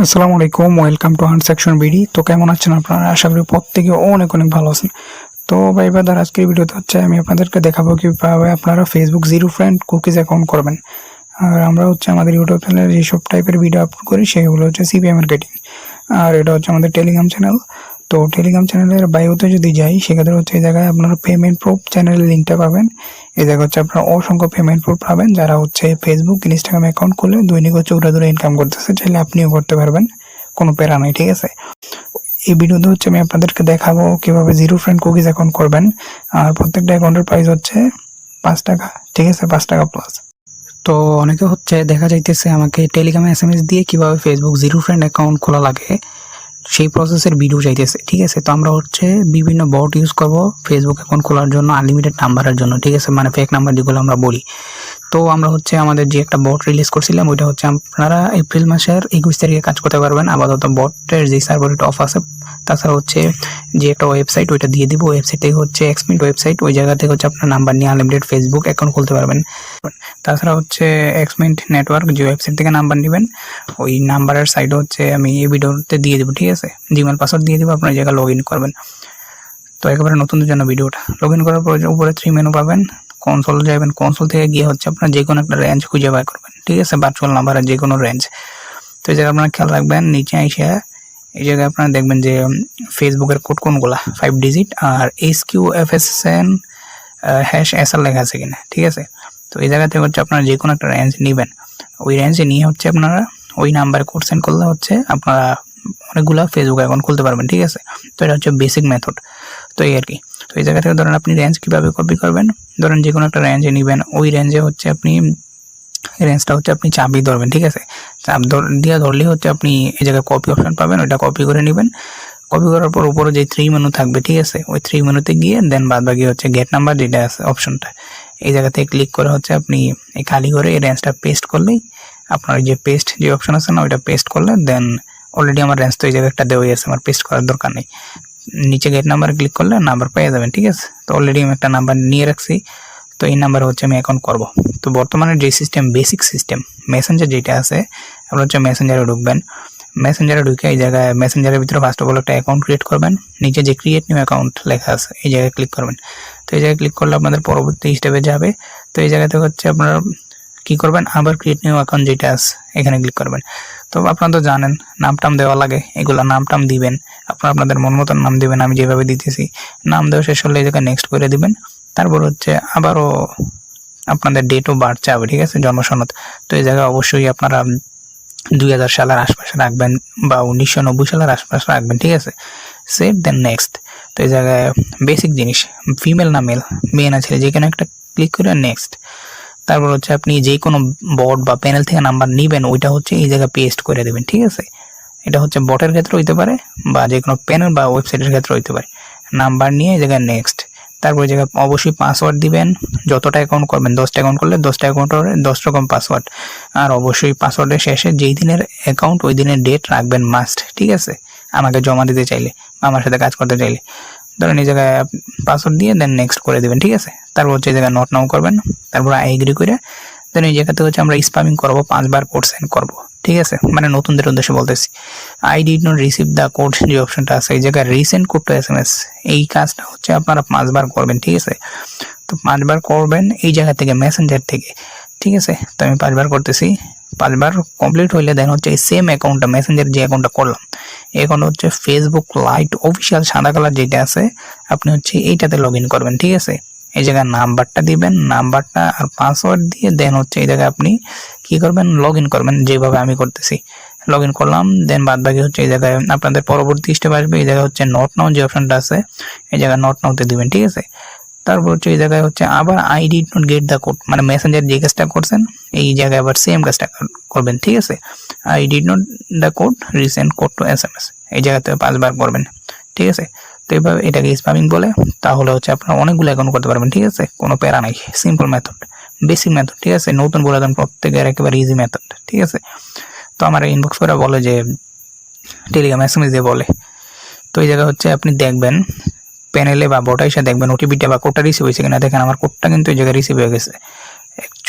আসসালামু আলাইকুম, welcome to hunt section BD. তো কেমন আছেন আপনারা? আশা করি প্রত্যেকে অনেক অনেক ভালো আছেন। তো ভাই ব্রাদার, আজকের ভিডিওতে হচ্ছে আমি আপনাদেরকে দেখাবো কিভাবে আপনারা Facebook zero friend cookies account করবেন। আর আমরা হচ্ছে আমাদের ইউটিউব চ্যানেলে যেসব টাইপের ভিডিও আপলোড করি সেগুলো হচ্ছে সিপিএ মার্কেটিং। আর এটা হচ্ছে আমাদের টেলিগ্রাম চ্যানেল। তো টেলিগ্রাম চ্যানেলের বায়োতে যদি যাই, সেক্ষেত্রে হচ্ছে এই জায়গায় আপনারা পেমেন্ট প্রুফ চ্যানেলের লিঙ্কটা পাবেন। এই জায়গায় হচ্ছে আপনারা অসংখ্য পেমেন্ট প্রুফ পাবেন, যারা হচ্ছে ফেসবুক ইনস্টাগ্রাম অ্যাকাউন্ট খুলে দৈনিক হচ্ছে উড়াদুরা ইনকাম করতেছে। চাইলে আপনিও করতে পারবেন, কোনো প্যারা নাই, ঠিক আছে। এই ভিডিওতে হচ্ছে আমি আপনাদেরকে দেখাবো কিভাবে জিরো ফ্রেন্ড কুকিজ অ্যাকাউন্ট করবেন। আর প্রত্যেকটা অ্যাকাউন্টের প্রাইস হচ্ছে 5 টাকা, ঠিক আছে, 5 টাকা প্লাস। তো অনেকে হচ্ছে দেখা যাইতেছে আমাকে টেলিগ্রামে এসএমএস দিয়ে কিভাবে ফেসবুক জিরো ফ্রেন্ড অ্যাকাউন্ট খোলা লাগে সেই প্রসেসের ভিডিও চাইতেছে, ঠিক আছে। তো আমরা হচ্ছে বিভিন্ন বট ইউজ করব ফেসবুক অ্যাকাউন্ট খোলার জন্য, আনলিমিটেড নাম্বারের জন্য, ঠিক আছে, মানে ফেক নাম্বার যেগুলো আমরা বলি। তো আমরা হচ্ছে আমাদের যে একটা বট রিলিজ করছিলাম, ওইটা হচ্ছে আপনারা এপ্রিল মাসের 21 তারিখে কাজ করতে পারবেন। আপাতত বটের যে সার্ভারটা অফ আছে, তাছাড়া হচ্ছে যে একটা ওয়েবসাইট ওইটা দিয়ে দিব। ওয়েবসাইট থেকে হচ্ছে এক্সমিন্ট ওয়েবসাইট, ওই জায়গা থেকে হচ্ছে আপনার নাম্বার নিয়ে আনলিমিটেড ফেসবুক অ্যাকাউন্ট খুলতে পারবেন। তাছাড়া হচ্ছে এক্সমিন্ট নেটওয়ার্ক, যে ওয়েবসাইট থেকে নাম্বার নেবেন, ওই নাম্বারের সাইডে হচ্ছে আমি এই ভিডিওতে দিয়ে দেবো, ঠিক আছে। জিমেল পাসওয়ার্ড দিয়ে দেবো, আপনার জায়গায় লগ ইন করবেন। তো একেবারে নতুনদের জন্য ভিডিওটা। লগ ইন করার পর উপরে 3 মেনু পাবেন, কনসোল যাবেন। কনসোল থেকে গিয়ে হচ্ছে আপনার যে কোনো একটা রেঞ্জ খুঁজে বের করবেন, ঠিক আছে, ভার্চুয়াল নাম্বারের যে কোনো রেঞ্জ। তো এই জায়গায় আপনারা খেয়াল রাখবেন, নিচে এসে এই জায়গায় আপনারা দেখবেন যে ফেসবুকের কোড কোনগুলা 5 ডিজিট আর SQFSN #SR লেখা আছে কিনা, ঠিক আছে। তো এই জায়গা থেকে হচ্ছে আপনারা যে কোনো একটা রেঞ্জ নেবেন। ওই রেঞ্জে নিয়ে হচ্ছে আপনারা ওই নাম্বারে কোড সেন্ড করলে হচ্ছে আপনারা অনেকগুলো ফেসবুক অ্যাকাউন্ট খুলতে পারবেন, ঠিক আছে। তো এটা হচ্ছে বেসিক মেথড। তো এই আর কি। তো এই জায়গা থেকে ধরেন আপনি রেঞ্জ কীভাবে কপি করবেন, ধরেন যে কোনো একটা রেঞ্জে নেবেন, ওই রেঞ্জে হচ্ছে আপনি রেঞ্জটা হচ্ছে আপনি চাপই ধরবেন, ঠিক আছে। চাপ দিয়ে ধরলেই হচ্ছে আপনি এই জায়গায় কপি অপশন পাবেন, ওইটা কপি করে নেবেন। কপি করার পর উপরে যে 3 মেনু থাকবে, ঠিক আছে, ওই 3 মেনুতে গিয়ে দেন বাদ বাকি হচ্ছে গেট নাম্বার যেটা আছে অপশনটা, এই জায়গা থেকে ক্লিক করে হচ্ছে আপনি এই খালি করে এই রেঞ্জটা পেস্ট করলেই আপনার যে পেস্ট যে অপশন আছে না, ওইটা পেস্ট করলে দেন অলরেডি আমার রেঞ্জ তো এই জায়গায় একটা দেওয়াই আছে, আমার পেস্ট করার দরকার নেই। নিচে গেট নাম্বার ক্লিক করলে নাম্বার পেয়ে যাবেন, ঠিক আছে। তো অলরেডি আমি একটা নাম্বার নিয়ে রাখছি, তো এই নাম্বারে হচ্ছে আমি অ্যাকাউন্ট করব। তো বর্তমানে যে সিস্টেম, বেসিক সিস্টেম, মেসেঞ্জার যেটা আছে, আপনারা হচ্ছে মেসেঞ্জারে ঢুকবেন। মেসেঞ্জারে ঢুকে এই জায়গায় মেসেঞ্জারের ভিতরে ফার্স্ট অফ অল একটা অ্যাকাউন্ট ক্রিয়েট করবেন। নিচে যে ক্রিয়েট নিউ অ্যাকাউন্ট লেখা আছে, এই জায়গায় ক্লিক করবেন। তো এই জায়গায় ক্লিক করলে আপনাদের পরবর্তী স্টেপে যাবে। তো এই জায়গাতে হচ্ছে আপনারা কি করবেন, আবার ক্রিয়েট নিউ অ্যাকাউন্ট যেটা আছে এখানে ক্লিক করবেন। তো আপনারা তো জানেন নাম টাম দেওয়া লাগে, এগুলো নাম টাম দিবেন, আপনারা আপনাদের মন মতন নাম দিবেন, আমি যেভাবে দিতেছি। নাম দেওয়া শেষ হলে এই জায়গায় নেক্সট করে দিবেন। তারপর হচ্ছে আবারও আপনাদের ডেট অফ বার্থ চাবে, ঠিক আছে, জন্মসনদ। তো এই জায়গায় অবশ্যই আপনারা 2000 সালের আশপাশে রাখবেন বা 1990 সালের আশপাশে রাখবেন, ঠিক আছে। সেট দেন নেক্সট। তো এই জায়গায় বেসিক জিনিস, ফিমেল না মেল, মেয়ে না ছেলে, যে কোনো একটা ক্লিক করে নেক্সট। তারপর হচ্ছে আপনি যে কোনো বট বা প্যানেল থেকে নাম্বার নেবেন, ওইটা হচ্ছে এই জায়গায় পেস্ট করে দেবেন, ঠিক আছে। এটা হচ্ছে বটের ক্ষেত্রে হইতে পারে বা যে কোনো প্যানেল বা ওয়েবসাইটের ক্ষেত্রে হইতে পারে। নাম্বার নিয়ে এই জায়গায় নেক্সট। তারপর জায়গায় অবশ্যই পাসওয়ার্ড দিবেন। যতটা অ্যাকাউন্ট করবেন, 10টা অ্যাকাউন্ট করলে 10টা অ্যাকাউন্টের 10 রকম পাসওয়ার্ড। আর অবশ্যই পাসওয়ার্ডের শেষে যেই দিনের অ্যাকাউন্ট ওই দিনের ডেট রাখবেন মাস্ট, ঠিক আছে, আমাকে জমা দিতে চাইলে, আমার সাথে কাজ করতে চাইলে। ধরেন এই জায়গায় পাসওয়ার্ড দিয়ে দেন নেক্সট করে দেবেন, ঠিক আছে। তারপর হচ্ছে এই জায়গায় নোট নাও করবেন, তারপর আই এগ্রি করে দেন এই জায়গাতে হচ্ছে আমরা স্প্যামিং করবো, 5 বার কোড সেন্ড করবো, ঠিক আছে, মানে নতুনদের উদ্দেশ্যে বলতেছি। I did not receive the code যে অপশনটা আছে, এই জায়গায় রিসেন্ড কোড টু SMS, এই কাজটা হচ্ছে আপনারা 5 বার করবেন, ঠিক আছে। তো 5 বার করবেন এই জায়গা থেকে, মেসেঞ্জার থেকে, ঠিক আছে। তো আমি 5 বার করতেছি। 5 বার কমপ্লিট হইলে দেন হচ্ছে এই সেম অ্যাকাউন্টটা, মেসেঞ্জার যে অ্যাকাউন্টটা করলাম, এখন হচ্ছে ফেসবুক লাইট অফিসিয়াল সাদা কালার যেটা আছে, আপনি হচ্ছে এইটাতে লগ ইন করবেন, ঠিক আছে। এই জায়গায় নাম্বারটা দিবেন, নাম্বারটা আর পাসওয়ার্ড দিয়ে দেন হচ্ছে এই জায়গায় আপনি কি করবেন, লগ ইন করবেন, যেভাবে আমি করতেছি। লগ ইন করলাম, দেন বাদ বাকি হচ্ছে এই জায়গায় আপনাদের পরবর্তী স্টেপ আসবে। এই জায়গায় হচ্ছে নোট নাও যে অপশনটা আছে, এই জায়গায় নোট নাওতে দিবেন, ঠিক আছে। তারপর হচ্ছে এই জায়গায় হচ্ছে আবার I did not get the code, মানে মেসেঞ্জার যে কাজটা করছেন এই জায়গায় আবার সেম কাজটা করবেন, ঠিক আছে। I did not the code, resend code to SMS, এই জায়গাতে 5 বার করবেন, ঠিক আছে। তো এইভাবে এটাকে স্প্যামিং বলে। তাহলে হচ্ছে আপনারা অনেকগুলো অ্যাকাউন্ট করতে পারবেন, ঠিক আছে, কোনো প্যারা নাই, সিম্পল মেথড, বেসিক মেথড, ঠিক আছে। নতুন বলে দেন প্রত্যেকের একেবারে ইজি মেথড, ঠিক আছে। তো আমার ইনবক্স করে বলে যে টেলিগ্রাম SMS দিয়ে বলে। তো এই জায়গায় হচ্ছে আপনি দেখবেন প্যানেলে বা বটা এসে দেখবেন ওটিপিটা বা কোডটা রিসিভ হয়েছে কিনা। দেখেন আমার কোডটা কিন্তু এই জায়গায় রিসিভ হয়ে গেছে।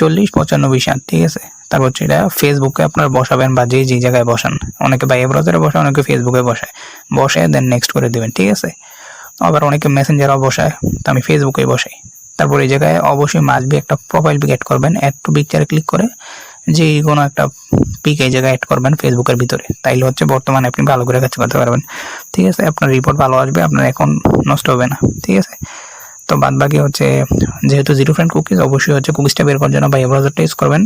40 95 60, ঠিক আছে। তারপর হচ্ছে এটা ফেসবুকে আপনারা বসাবেন বা যে জায়গায় বসান, অনেকে বা ব্রাউজারে বসায়, অনেকে ফেসবুকে বসায় দেন নেক্সট করে দিবেন, ঠিক আছে। আবার অনেকে মেসেঞ্জারও বসায়, তো আমি ফেসবুকেই বসাই। তারপর এই জায়গায় অবশ্যই মাস্ট বি একটা প্রোফাইল পিক অ্যাড করবেন। অ্যাড টু পিকচারে ক্লিক করে যে কোনো একটা পিক এই জায়গায় অ্যাড করবেন ফেসবুকের ভিতরে, তাইলে হচ্ছে বর্তমানে আপনি ভালো করে কাজ করতে পারবেন, ঠিক আছে। আপনার রিপোর্ট ভালো আসবে, আপনার অ্যাকাউন্ট নষ্ট হবে না, ঠিক আছে। তো বাদ বাকি হচ্ছে যেহেতু জিরো ফ্রেন্ড কুকিজ, অবশ্যই হচ্ছে কুকিজটা বের করার জন্য বাই ব্রাউজারটা ইউজ করবেন।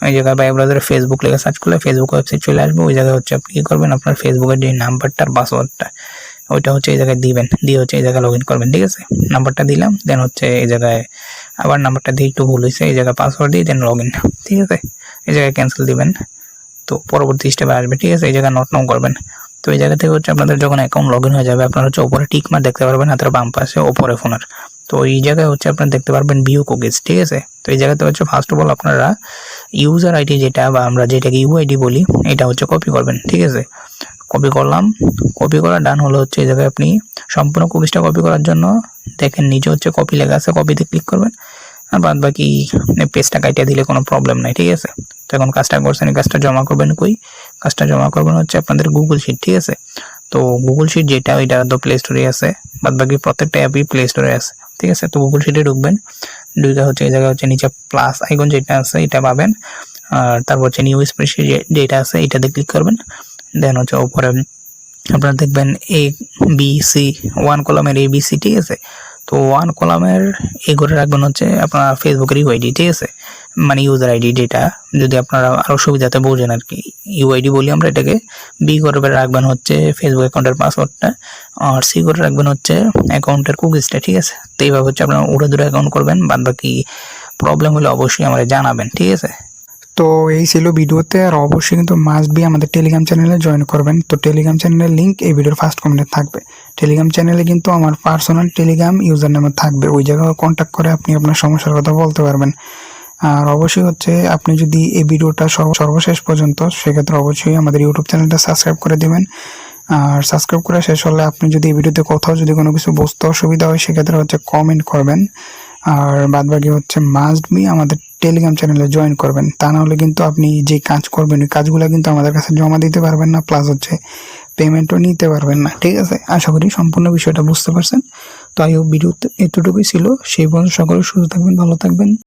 ওই জায়গায় বাই ব্রাউজারে ফেসবুক লেগে সার্চ করলে ফেসবুক ওয়েবসাইট চলে আসবে। ওই জায়গায় হচ্ছে আপনি কী করবেন, আপনার ফেসবুকের যে নাম্বারটা আর পাসওয়ার্ডটা ওইটা হচ্ছে এই জায়গায় দিবেন, দিয়ে হচ্ছে এই জায়গায় লগ ইন করবেন, ঠিক আছে। নাম্বারটা দিলাম, দেন হচ্ছে এই জায়গায় আবার নাম্বারটা দিয়ে একটু ভুল হয়েছে, এই জায়গায় পাসওয়ার্ড দিয়ে দেন লগ ইন, ঠিক আছে। এই জায়গায় ক্যান্সেল দিবেন, তো পরবর্তী স্টেপে আসবে, ঠিক আছে। এই জায়গায় নোট নাও করবেন। তো এই জায়গা থেকে হচ্ছে আপনাদের যখন অ্যাকাউন্ট লগ ইন হয়ে যাবে, আপনারা হচ্ছে ওপরে টিক মার্ক দেখতে পারবেন হাতের বাম পাশে ওপরে ফোনের। তো এই জায়গায় হচ্ছে আপনারা দেখতে পারবেন ভিউ কুকিজ, ঠিক আছে। তো এই জায়গাতে হচ্ছে ফার্স্ট অফ অল আপনারা ইউজার আইডি যেটা বা আমরা যেটাকে ইউআইডি বলি, এটা হচ্ছে কপি করবেন, ঠিক আছে। কপি করলাম, কপি করা ডান হলো। হচ্ছে এই জায়গায় আপনি সম্পূর্ণ কুকিজটা কপি করার জন্য দেখেন নিচে হচ্ছে কপি লেখা আছে, কপিতে ক্লিক করবেন। আর বাদ বাকি পেজটা কাটিয়ে দিলে কোনো প্রবলেম নাই, ঠিক আছে। তো এখন কাজটা করছেন, এই কাজটা জমা করবেন কই, কাজটা জমা করবেন হচ্ছে আপনাদের গুগল শিট, ঠিক আছে। তো গুগল শিট যেটা ওইটা তো প্লে স্টোরে আছে, বাদ বাকি প্রত্যেকটা অ্যাপই প্লে স্টোরে আছে, ঠিক আছে। তো গুগল শিটে ঢুকবেন, ঢুকে হচ্ছে এই জায়গায় হচ্ছে নিচে প্লাস আইকন যেটা আছে এটা পাবেন। আর তারপর হচ্ছে নিউ স্প্রেডশিট যেটা আছে এটাতে ক্লিক করবেন। দেন হচ্ছে উপরে আপনারা দেখবেন এ বি সি, 1 কলামের এ বি সি, ঠিক আছে। তো 1 কলামের এ করে রাখবেন হচ্ছে আপনার ফেসবুকের ইউআইডি, ঠিক আছে, মানে ইউজার আইডি যেটা, যদি আপনারা আরও সুবিধাতে বোঝেন আর কি। ইউআইডি বলি আমরা এটাকে। বি করে রাখবেন হচ্ছে ফেসবুক অ্যাকাউন্টের পাসওয়ার্ডটা, আর সি করে রাখবেন হচ্ছে অ্যাকাউন্টের কুকিজটা, ঠিক আছে। তো এইভাবে হচ্ছে আপনারা উড়ে দূরে অ্যাকাউন্ট করবেন। বাদ বাকি প্রবলেম হলে অবশ্যই আমাদের জানাবেন, ঠিক আছে। তো এই ছিল ভিডিওতে। আর অবশ্যই কিন্তু মাস্ট বি আমাদের টেলিগ্রাম চ্যানেলে জয়েন করবেন। তো টেলিগ্রাম চ্যানেলের লিঙ্ক এই ভিডিওর ফার্স্ট কমেন্টে থাকবে। টেলিগ্রাম চ্যানেলে কিন্তু আমার পার্সোনাল টেলিগ্রাম ইউজার নেমে থাকবে, ওই জায়গায় কন্ট্যাক্ট করে আপনি আপনার সমস্যার কথা বলতে পারবেন। আর অবশ্যই হচ্ছে আপনি যদি এই ভিডিওটা সর্বশেষ পর্যন্ত, সেক্ষেত্রে অবশ্যই আমাদের ইউটিউব চ্যানেলটা সাবস্ক্রাইব করে দেবেন। আর সাবস্ক্রাইব করে শেষ হলে আপনি যদি এই ভিডিওতে কোথাও যদি কোনো কিছু বুঝতে অসুবিধা হয়, সেক্ষেত্রে হচ্ছে কমেন্ট করবেন। আর বাদ বাকি হচ্ছে মাস্ট বি আমাদের টেলিগ্রাম চ্যানেলে জয়েন করবেন, তা না হলে কিন্তু আপনি যে কাজ করবেন ওই কাজগুলো কিন্তু আমাদের কাছে জমা দিতে পারবেন না, প্লাস হচ্ছে পেমেন্টও নিতে পারবেন না, ঠিক আছে। আশা করি সম্পূর্ণ বিষয়টা বুঝতে পারছেন। তো ভিডিওতে এতটুকুই ছিল। সেই পর্যন্ত সকলে সুস্থ থাকবেন, ভালো থাকবেন।